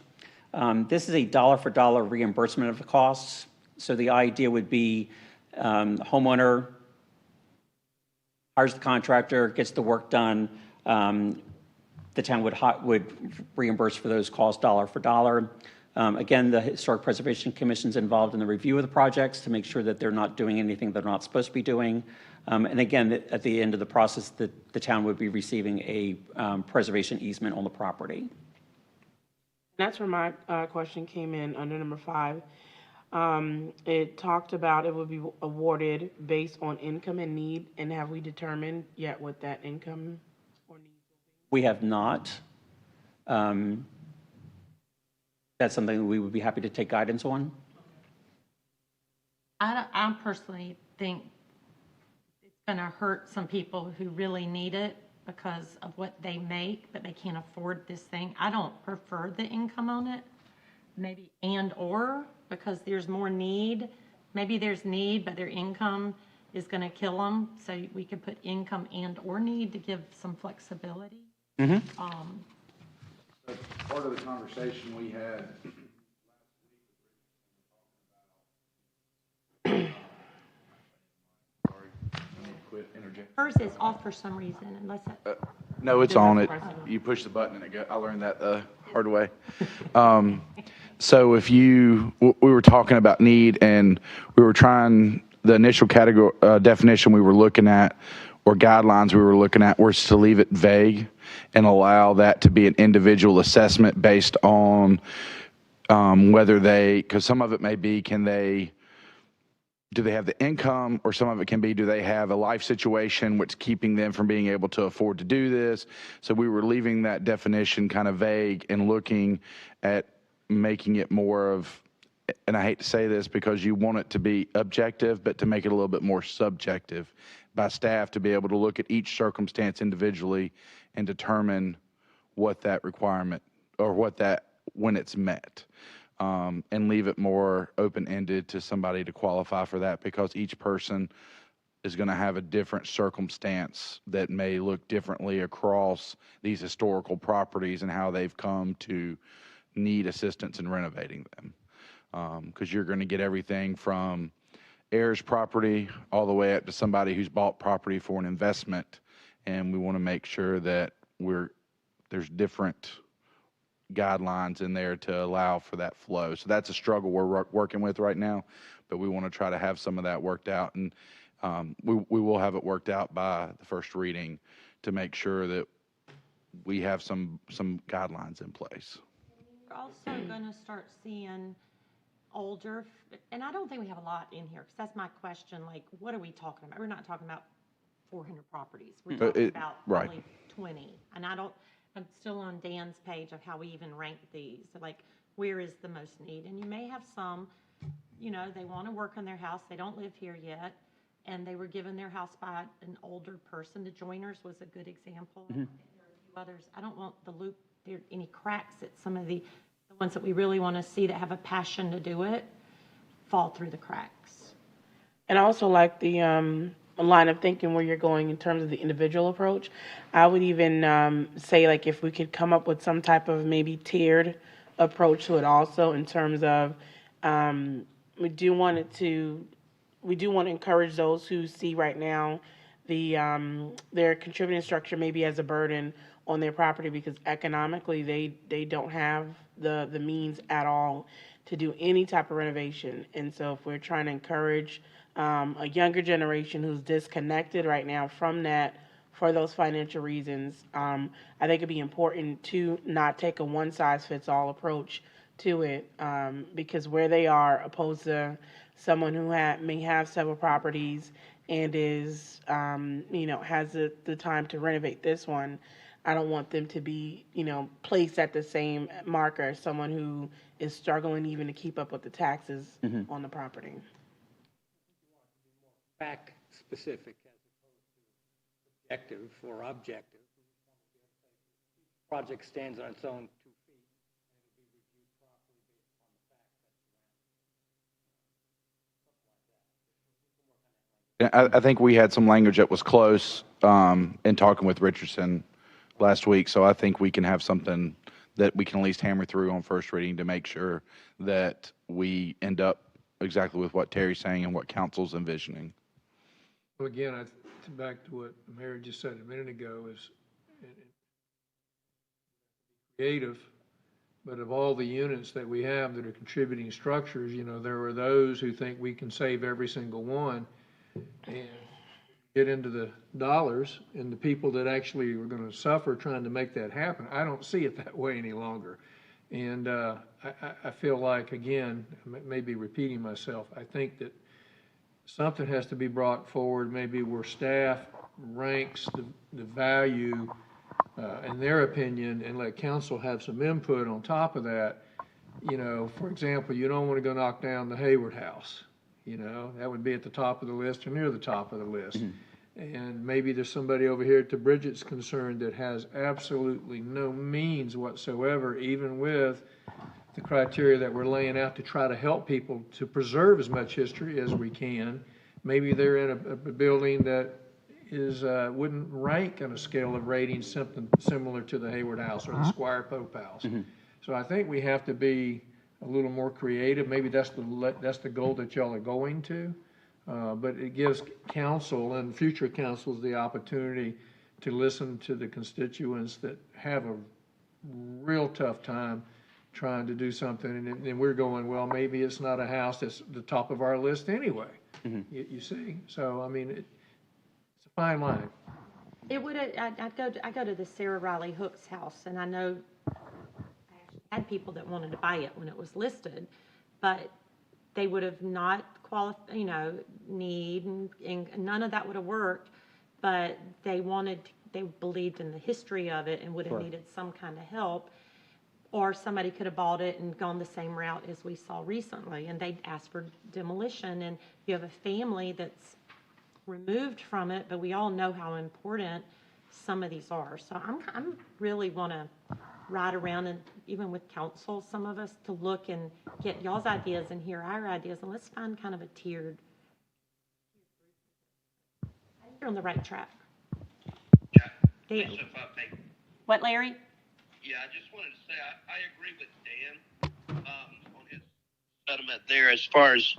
This is a dollar-for-dollar reimbursement of the costs. So the idea would be the homeowner hires the contractor, gets the work done. The town would reimburse for those costs dollar for dollar. Again, the Historic Preservation Commission is involved in the review of the projects to make sure that they're not doing anything they're not supposed to be doing. And again, at the end of the process, the town would be receiving a preservation easement on the property. That's where my question came in under number 5. It talked about it would be awarded based on income and need, and have we determined yet what that income or need? We have not. That's something we would be happy to take guidance on. I personally think it's going to hurt some people who really need it because of what they make, but they can't afford this thing. I don't prefer the income on it, maybe and or, because there's more need. Maybe there's need, but their income is going to kill them. So we could put income and or need to give some flexibility. So part of the conversation we had Hers is off for some reason, unless that. No, it's on it. You push the button and it goes. I learned that the hard way. So if we were talking about need, and we were trying, the initial category definition we were looking at, or guidelines we were looking at, was to leave it vague and allow that to be an individual assessment based on whether because some of it may be, do they have the income, or some of it can be, do they have a life situation which keeping them from being able to afford to do this? So we were leaving that definition kind of vague and looking at making it more of, and I hate to say this because you want it to be objective, but to make it a little bit more subjective by staff to be able to look at each circumstance individually and determine what that requirement, or when it's met. And leave it more open-ended to somebody to qualify for that, because each person is going to have a different circumstance that may look differently across these historical properties and how they've come to need assistance in renovating them. Because you're going to get everything from heirs property all the way up to somebody who's bought property for an investment, and we want to make sure that there's different guidelines in there to allow for that flow. So that's a struggle we're working with right now, but we want to try to have some of that worked out, and we will have it worked out by the first reading to make sure that we have some guidelines in place. We're also going to start seeing older, and I don't think we have a lot in here, because that's my question, like, what are we talking about? We're not talking about 400 properties. We're talking about probably 20, and I'm still on Dan's page of how we even rank these. So, like, where is the most need? And you may have some, they want to work on their house. They don't live here yet, and they were given their house by an older person. The Joiners was a good example. There are a few others. I don't want any cracks at some of the ones that we really want to see that have a passion to do it fall through the cracks. And I also like the line of thinking where you're going in terms of the individual approach. I would even say, like, if we could come up with some type of maybe tiered approach to it also, in terms of we do want to encourage those who see right now their contributing structure maybe as a burden on their property, because economically they don't have the means at all to do any type of renovation. And so if we're trying to encourage a younger generation who's disconnected right now from that for those financial reasons, I think it'd be important to not take a one-size-fits-all approach to it, because where they are, opposed to someone who may have several properties and is, has the time to renovate this one, I don't want them to be, placed at the same marker as someone who is struggling even to keep up with the taxes on the property. Fact specific as opposed to subjective or objective. Project stands on its own 2 feet, and it'll be reviewed properly based upon the facts that's around. I think we had some language that was close in talking with Richardson last week, so I think we can have something that we can at least hammer through on first reading to make sure that we end up exactly with what Terry's saying and what council's envisioning. Well, again, back to what Mary just said a minute ago, is creative, but of all the units that we have that are contributing structures, there are those who think we can save every single one, and get into the dollars and the people that actually are going to suffer trying to make that happen. I don't see it that way any longer. And I feel like, again, maybe repeating myself, I think that something has to be brought forward, maybe where staff ranks the value in their opinion and let council have some input on top of that. You know, for example, you don't want to go knock down the Hayward House. You know, that would be at the top of the list or near the top of the list. And maybe there's somebody over here to Bridget's concerned that has absolutely no means whatsoever, even with the criteria that we're laying out to try to help people to preserve as much history as we can. Maybe they're in a building that is wouldn't rank on a scale of ratings something similar to the Hayward House or the Squire Pope House. So I think we have to be a little more creative. Maybe that's the goal that y'all are going to. But it gives council and future councils the opportunity to listen to the constituents that have a real tough time trying to do something. And we're going, well, maybe it's not a house that's the top of our list anyway. You see? So, I mean, it's a fine line. It would, I go to the Sarah Riley Hooks house, and I know I had people that wanted to buy it when it was listed, but they would have not qualified, you know, need, and none of that would have worked, but they believed in the history of it and would have needed some kind of help. Or somebody could have bought it and gone the same route as we saw recently, and they'd asked for demolition, and you have a family that's removed from it, but we all know how important some of these are. So I'm really want to ride around, and even with council, some of us, to look and get y'all's ideas and hear our ideas, and let's find kind of a tiered. You're on the right track. Yeah. Dan. What, Larry? Yeah, I just wanted to say I agree with Dan on his sentiment there, as far as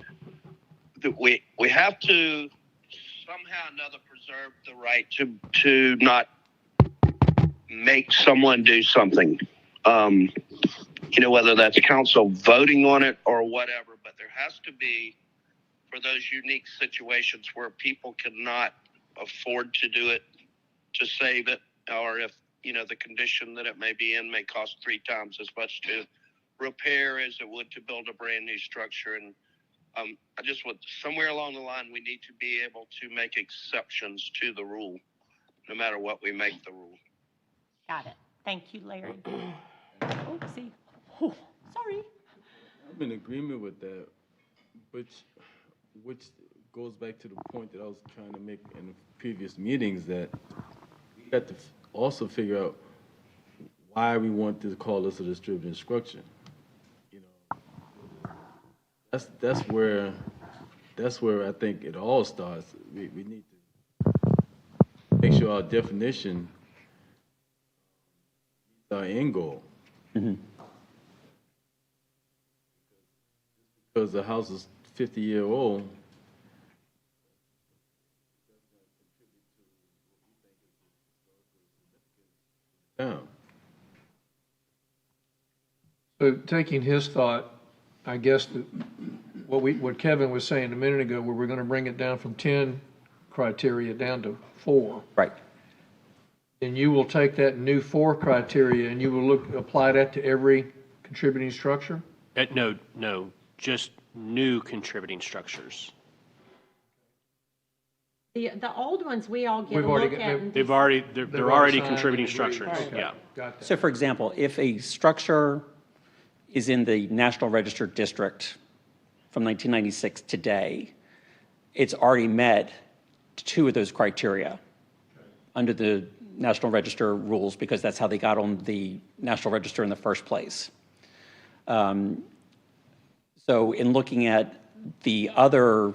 we have to somehow or another preserve the right to not make someone do something. You know, whether that's council voting on it or whatever, but there has to be, for those unique situations where people cannot afford to do it, to save it, or if, you know, the condition that it may be in may cost 3 times as much to repair as it would to build a brand new structure. And I just want, somewhere along the line, we need to be able to make exceptions to the rule, no matter what we make the rule. Got it. Thank you, Larry. Oopsie. Oh, sorry. I'm in agreement with that, which goes back to the point that I was trying to make in the previous meetings, that we got to also figure out why we want to call this a distributed structure. You know, that's where I think it all starts. We need to make sure our definition is our end goal. Because the house is 50-year-old, down. So taking his thought, I guess what Kevin was saying a minute ago, where we're going to bring it down from 10 criteria down to 4. Right. And you will take that new 4 criteria and you will apply that to every contributing structure? No, just new contributing structures. The old ones, we all get We've a already look got- at. And They're They've already already signed contributing and agreed. structures, Okay, yeah. got that. So for example, if a structure is in the National Register District from 1996 today, it's already met 2 of those criteria under the National Register rules, because that's how they got on the National Register in the first place. So in looking at the other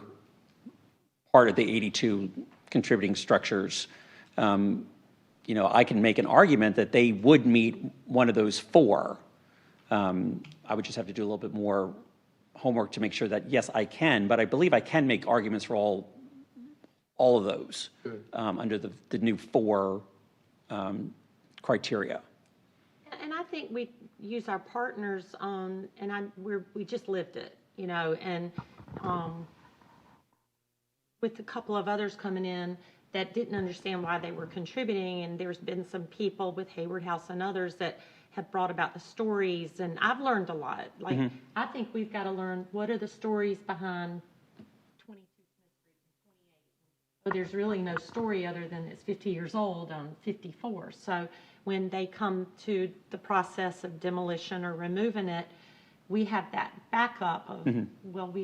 part of the 82 contributing structures, you know, I can make an argument that they would meet one of those 4. I would just have to do a little bit more homework to make sure that, yes, I can, but I believe I can make arguments for all of those under the new 4 criteria. And I think we use our partners on, and we just lived it, you know, and with a couple of others coming in, that didn't understand why they were contributing, and there's been some people with Hayward House and others that have brought about the stories, and I've learned a lot. Like, I think we've got to learn, what are the stories behind 22 Smith Street and 28? But there's really no story other than it's 50 years old on 54. So when they come to the process of demolition or removing it, we have that backup of, well,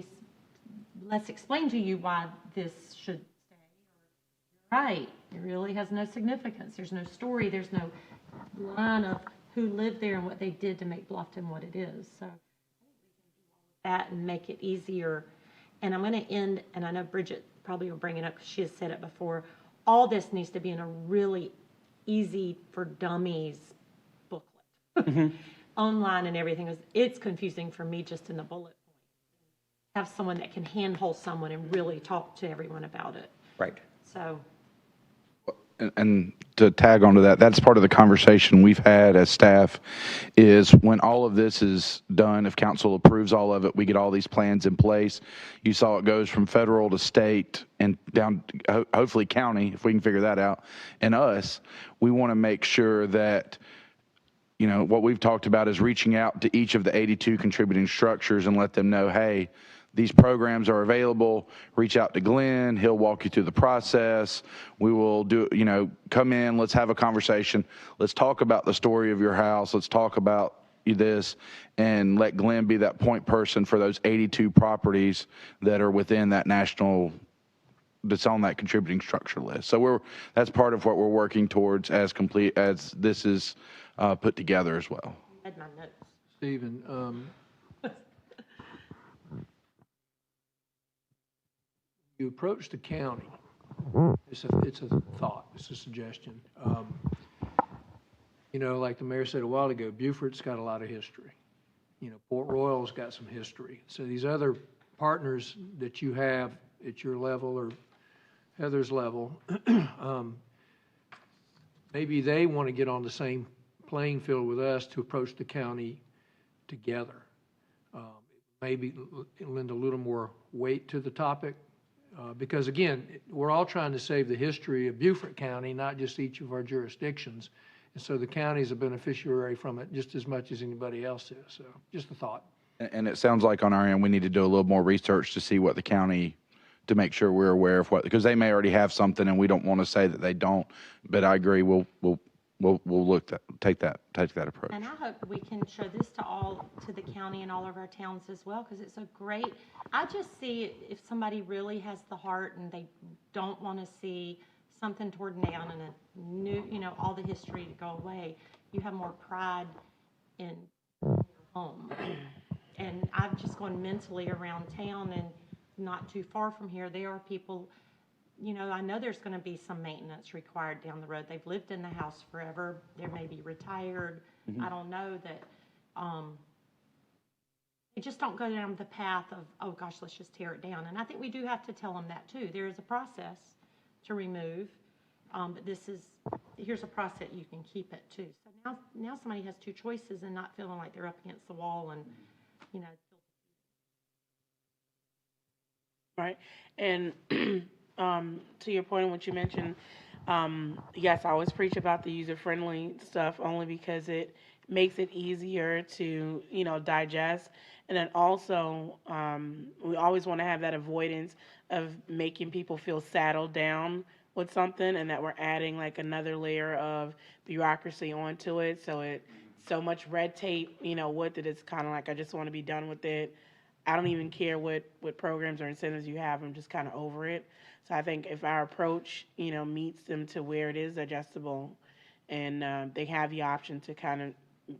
let's explain to you why this should stay. Right, it really has no significance. There's no story. There's no line of who lived there and what they did to make Bluffton what it is. So I think we can do all of that and make it easier. And I'm going to end, and I know Bridget probably will bring it up because she has said it before. All this needs to be in a really easy for dummies booklet. Online and everything. It's confusing for me just in the bullet point. Have someone that can handhold someone and really talk to everyone about it. Right. So. And to tag onto that, that's part of the conversation we've had as staff, is when all of this is done, if council approves all of it, we get all these plans in place. You saw it goes from federal to state and down, hopefully county, if we can figure that out. And us, we want to make sure that, you know, what we've talked about is reaching out to each of the 82 contributing structures and let them know, hey, these programs are available. Reach out to Glenn. He'll walk you through the process. We will do, you know, come in, let's have a conversation. Let's talk about the story of your house. Let's talk about this, and let Glenn be that point person for those 82 properties that are within that national, that's on that contributing structure list. So that's part of what we're working towards as this is put together as well. I had my notes. Stephen, you approach the county. It's a thought. It's a suggestion. You know, like the mayor said a while ago, Beaufort's got a lot of history. You know, Port Royal's got some history. So these other partners that you have at your level or Heather's level, maybe they want to get on the same playing field with us to approach the county together. Maybe lend a little more weight to the topic. Because again, we're all trying to save the history of Beaufort County, not just each of our jurisdictions. And so the county is a beneficiary from it just as much as anybody else is. So just a thought. And it sounds like on our end, we need to do a little more research to see what the county, to make sure we're aware of what, because they may already have something and we don't want to say that they don't. But I agree, we'll look take that approach. And I hope we can show this to the county and all of our towns as well, because it's a great, I just see if somebody really has the heart and they don't want to see something torn down and a new, you know, all the history to go away, you have more pride in your home. And I've just gone mentally around town, and not too far from here, there are people, you know, I know there's going to be some maintenance required down the road. They've lived in the house forever. They may be retired. I don't know that. They just don't go down the path of, oh gosh, let's just tear it down. And I think we do have to tell them that too. There is a process to remove, but here's a process you can keep it too. So now somebody has two choices and not feeling like they're up against the wall and, you know. Right. And to your point, what you mentioned, yes, I always preach about the user-friendly stuff only because it makes it easier to, you know, digest. And then also, we always want to have that avoidance of making people feel saddled down with something, and that we're adding like another layer of bureaucracy onto it. So so much red tape, you know, with it, it's kind of like, I just want to be done with it. I don't even care what programs or incentives you have. I'm just kind of over it. So I think if our approach, you know, meets them to where it is digestible, and they have the option to kind of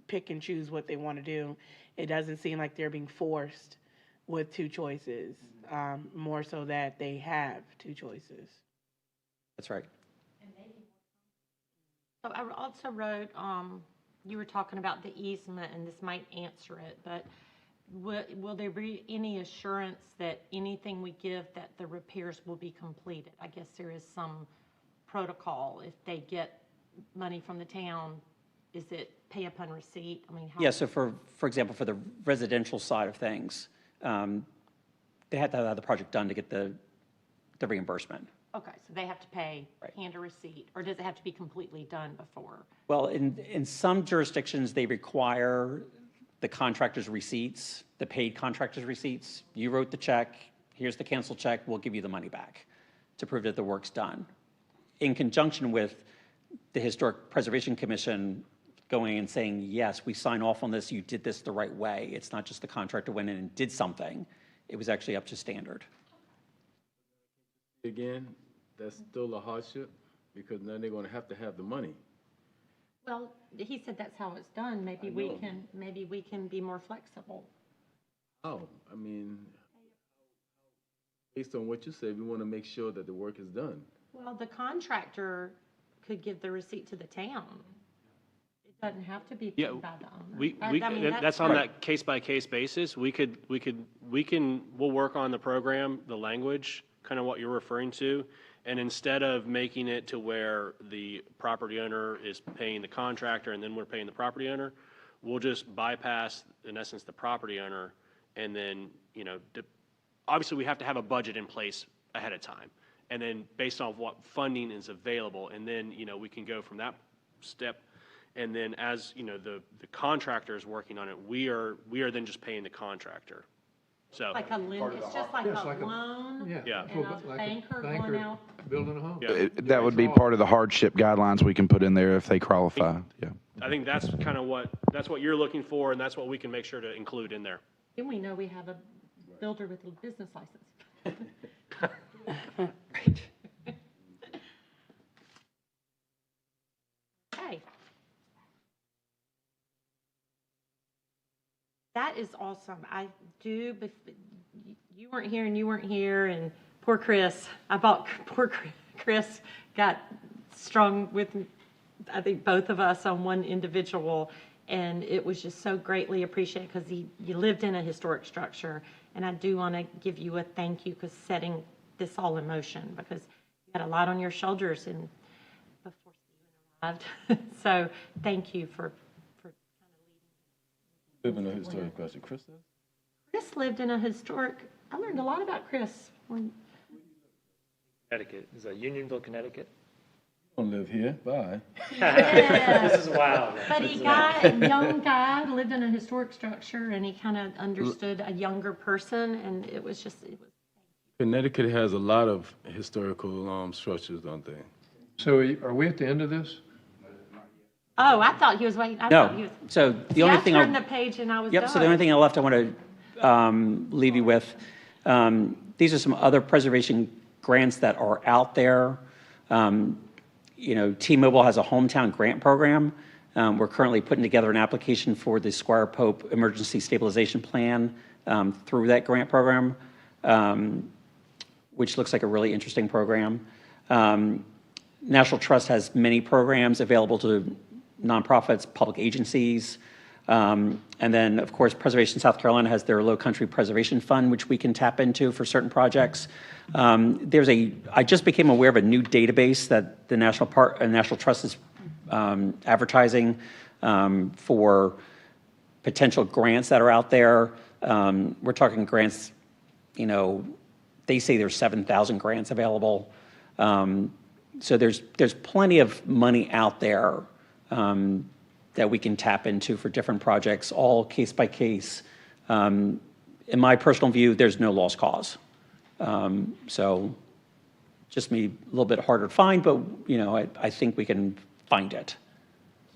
pick and choose what they want to do, it doesn't seem like they're being forced with two choices, more so that they have two choices. That's right. So I also wrote, you were talking about the easement, and this might answer it, but will there be any assurance that anything we give, that the repairs will be completed? I guess there is some protocol. If they get money from the town, is it pay upon receipt? I mean, how? Yeah, so for example, for the residential side of things, they have to have the project done to get the reimbursement. Okay, so they have to pay, Right. hand a receipt, or does it have to be completely done before? Well, in some jurisdictions, they require the contractor's receipts, the paid contractor's receipts. You wrote the check, here's the canceled check, we'll give you the money back to prove that the work's done. In conjunction with the Historic Preservation Commission going and saying, yes, we sign off on this, you did this the right way. It's not just the contractor went in and did something. It was actually up to standard. Again, that's still a hardship because now they're gonna have to have the money. Well, he said that's how it's done. Maybe we can be more flexible. Oh, I mean, based on what you said, we wanna make sure that the work is done. Well, the contractor could give the receipt to the town. It doesn't have to be Yeah, paid by the owner. that's on that case-by-case basis. We'll work on the program, the language, kind of what you're referring to. And instead of making it to where the property owner is paying the contractor and then we're paying the property owner, we'll just bypass, in essence, the property owner. And then, obviously we have to have a budget in place ahead of time. And then based on what funding is available, and then, we can go from that step. And then as, the contractor is working on it, we are then just paying the contractor. So, Like a lend, it's just like Yes, a like a- loan. Yeah. And a Like banker going out. building a home. Yeah. That would be part of the hardship guidelines we can put in there if they qualify, yeah. I think that's kind of that's what you're looking for, and that's what we can make sure to include in there. Then we know we have a builder with a business license. Right. Okay. That is awesome. I do, but you weren't here, and poor Chris. Poor Chris got strung with, I think, both of us on one individual, and it was just so greatly appreciated because you lived in a historic structure, and I do want to give you a thank you because setting this all in motion, because you had a lot on your shoulders and before Stephen arrived. So thank you for Live in a historic question. Chris does? Chris lived in a historic, I learned a lot about Chris. Connecticut. Is that Unionville, Connecticut? Don't live here, bye. This is wild. But a young guy, lived in a historic structure, and he kind of understood a younger person, and it was. Connecticut has a lot of historical structures, don't they? So are we at the end of this? Oh, I thought he was waiting. No, so the only thing I turned the page and I was done. so the only thing left I want to leave you with, these are some other preservation grants that are out there. T-Mobile has a hometown grant program. We're currently putting together an application for the Squire Pope Emergency Stabilization Plan through that grant program, which looks like a really interesting program. National Trust has many programs available to nonprofits, public agencies. And then, of course, Preservation South Carolina has their Low Country Preservation Fund, which we can tap into for certain projects. I just became aware of a new database that the National Trust is advertising for potential grants that are out there. We're talking grants, they say there's 7,000 grants available. So there's plenty of money out there that we can tap into for different projects, all case by case. In my personal view, there's no lost cause. So just me a little bit harder to find, but I think we can find it.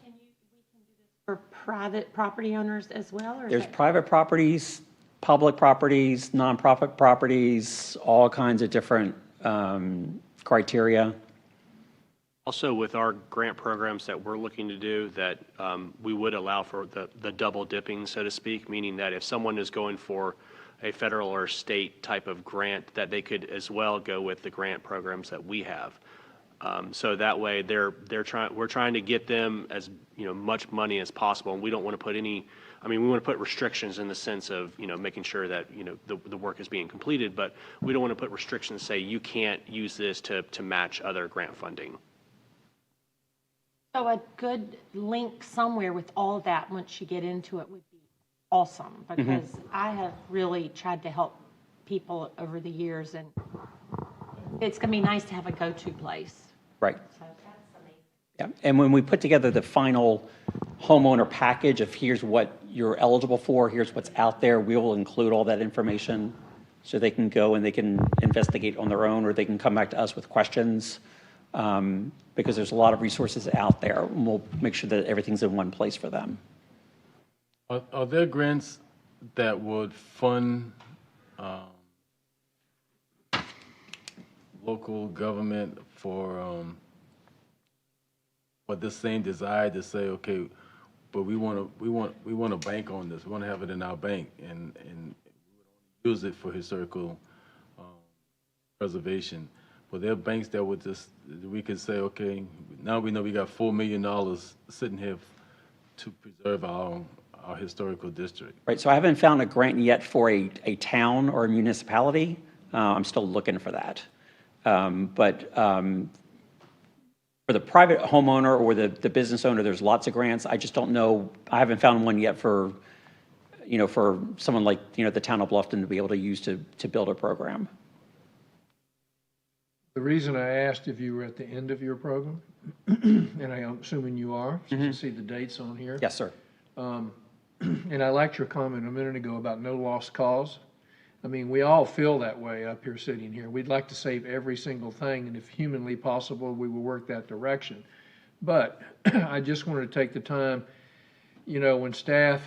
We can do this for private property owners as well? Or There's private properties, public properties, nonprofit properties, all kinds of different criteria. Also, with our grant programs that we're looking to do, that we would allow for the double dipping, so to speak, meaning that if someone is going for a federal or state type of grant, that they could as well go with the grant programs that we have. So that way, we're trying to get them as much money as possible, and we don't want to put we want to put restrictions in the sense of making sure that the work is being completed, but we don't want to put restrictions say you can't use this to match other grant funding. So a good link somewhere with all that once you get into it would be awesome, because I have really tried to help people over the years, and it's going to be nice to have a go-to place. Right. So that's amazing. Yeah, and when we put together the final homeowner package of here's what you're eligible for, here's what's out there, we will include all that information so they can go and they can investigate on their own, or they can come back to us with questions, because there's a lot of resources out there, and we'll make sure that everything's in one place for them. Are there grants that would fund local government for this same desire to say, okay, but we want to bank on this. We want to have it in our bank and use it for historical preservation. But there are banks that would just, we could say, okay, now we know we got $4 million sitting here to preserve our historical district. Right, so I haven't found a grant yet for a town or a municipality. I'm still looking for that. But for the private homeowner or the business owner, there's lots of grants. I just don't know, I haven't found one yet for, for someone like, the town of Bluffton to be able to use to build a program. The reason I asked if you were at the end of your program, and I'm assuming you are, so you can see the dates on here. Yes, sir. And I liked your comment a minute ago about no lost cause. I mean, we all feel that way up here sitting here. We'd like to save every single thing, and if humanly possible, we will work that direction. But I just wanted to take the time, when staff,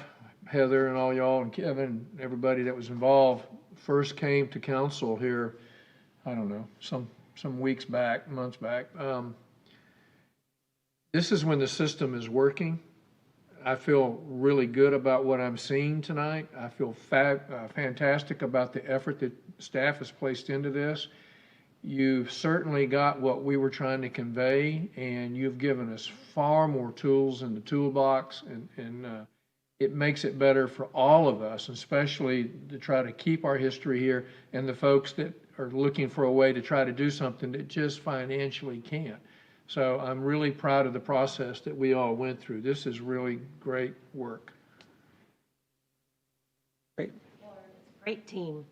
Heather and all y'all and Kevin, everybody that was involved first came to council here, I don't know, some weeks back, months back. This is when the system is working. I feel really good about what I'm seeing tonight. I feel fantastic about the effort that staff has placed into this. You've certainly got what we were trying to convey, and you've given us far more tools in the toolbox, and it makes it better for all of us, especially to try to keep our history here, and the folks that are looking for a way to try to do something that just financially can't. So I'm really proud of the process that we all went through. This is really great work. Great. Great team.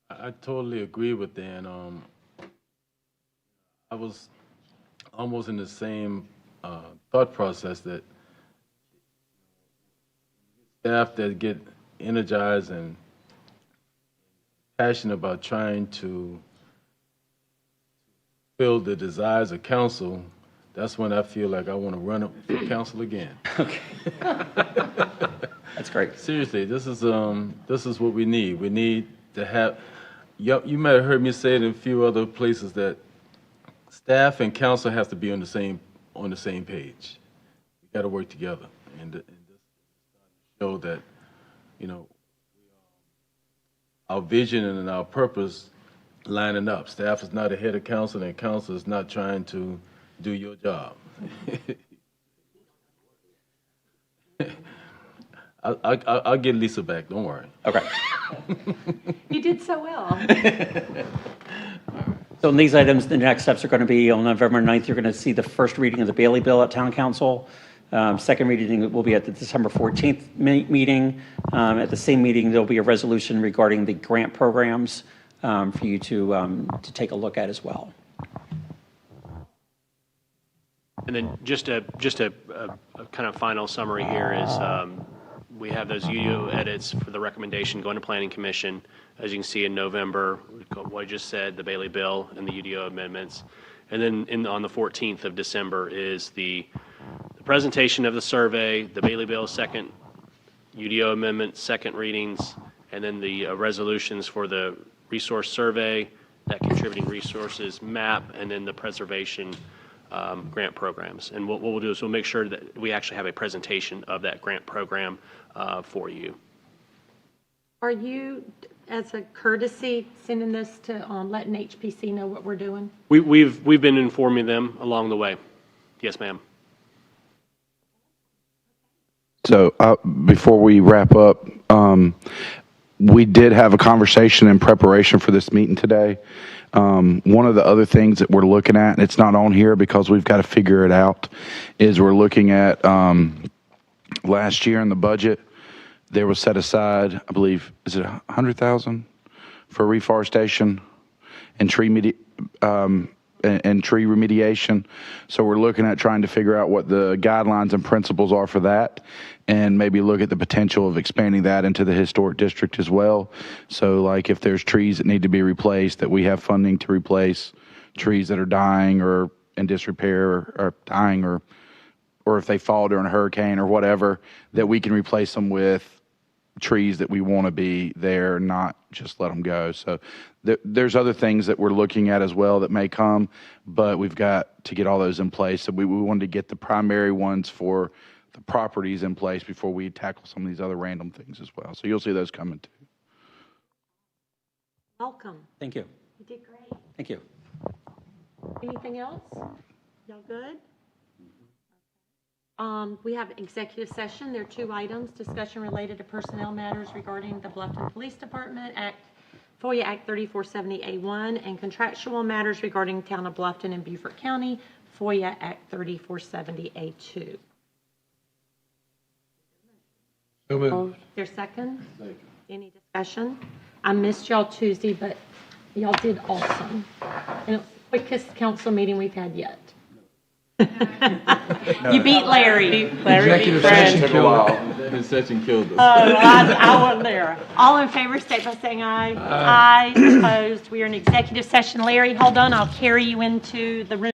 I totally agree with Dan. I was almost in the same thought process that staff that get energized and passionate about trying to fill the desires of council, that's when I feel like I want to run for council again. Okay. That's great. Seriously, this is what we need. We need to have. You might have heard me say it in a few other places that staff and council have to be on the same page. We got to work together, and this show that our vision and our purpose lining up. Staff is not ahead of council, and council is not trying to do your job. I'll get Lisa back. Don't worry. Okay. You did so well. So in these items, the next steps are going to be on November 9th, you're going to see the first reading of the Bailey Bill at Town Council. Second reading will be at the December 14th meeting. At the same meeting, there'll be a resolution regarding the grant programs for you to take a look at as well. And then just a kind of final summary here is we have those UDO edits for the recommendation going to Planning Commission. As you can see in November, what I just said, the Bailey Bill and the UDO amendments. And then on the 14th of December is the presentation of the survey, the Bailey Bill second, UDO amendment second readings, and then the resolutions for the resource survey, that contributing resources map, and then the preservation grant programs. And what we'll do is we'll make sure that we actually have a presentation of that grant program for you. Are you, as a courtesy, sending this to letting HPC know what we're doing? We've been informing them along the way. Yes, ma'am. So before we wrap up, we did have a conversation in preparation for this meeting today. One of the other things that we're looking at, and it's not on here because we've got to figure it out, is we're looking at last year in the budget, there was set aside, I believe, is it $100,000 for reforestation? and and tree remediation. So we're looking at trying to figure out what the guidelines and principles are for that, and maybe look at the potential of expanding that into the historic district as well. So like if there's trees that need to be replaced, that we have funding to replace trees that are dying or in disrepair or dying, or if they fall during a hurricane or whatever, that we can replace them with trees that we want to be there, not just let them go. So there's other things that we're looking at as well that may come, but we've got to get all those in place. So we wanted to get the primary ones for the properties in place before we tackle some of these other random things as well. So you'll see those coming too. Welcome. Thank you. You did great. Thank you. Anything else? Y'all good? We have executive session. There are 2 items: discussion related to personnel matters regarding the Bluffton Police Department, FOIA Act 3470A1, and contractual matters regarding Town of Bluffton and Beaufort County, FOIA Act 3470A2. So moved. There's second? Any discussion? I missed y'all Tuesday, but y'all did awesome. And it's the quickest council meeting we've had yet. You beat Larry. Executive session killed it. Executive session killed us. I wasn't there. All in favor, state by saying aye. Aye. Opposed. We are in executive session. Larry, hold on. I'll carry you into the room.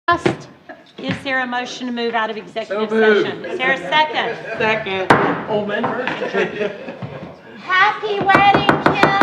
Is there a motion to move out of executive session? Is there a second? Second. Happy wedding, Kim.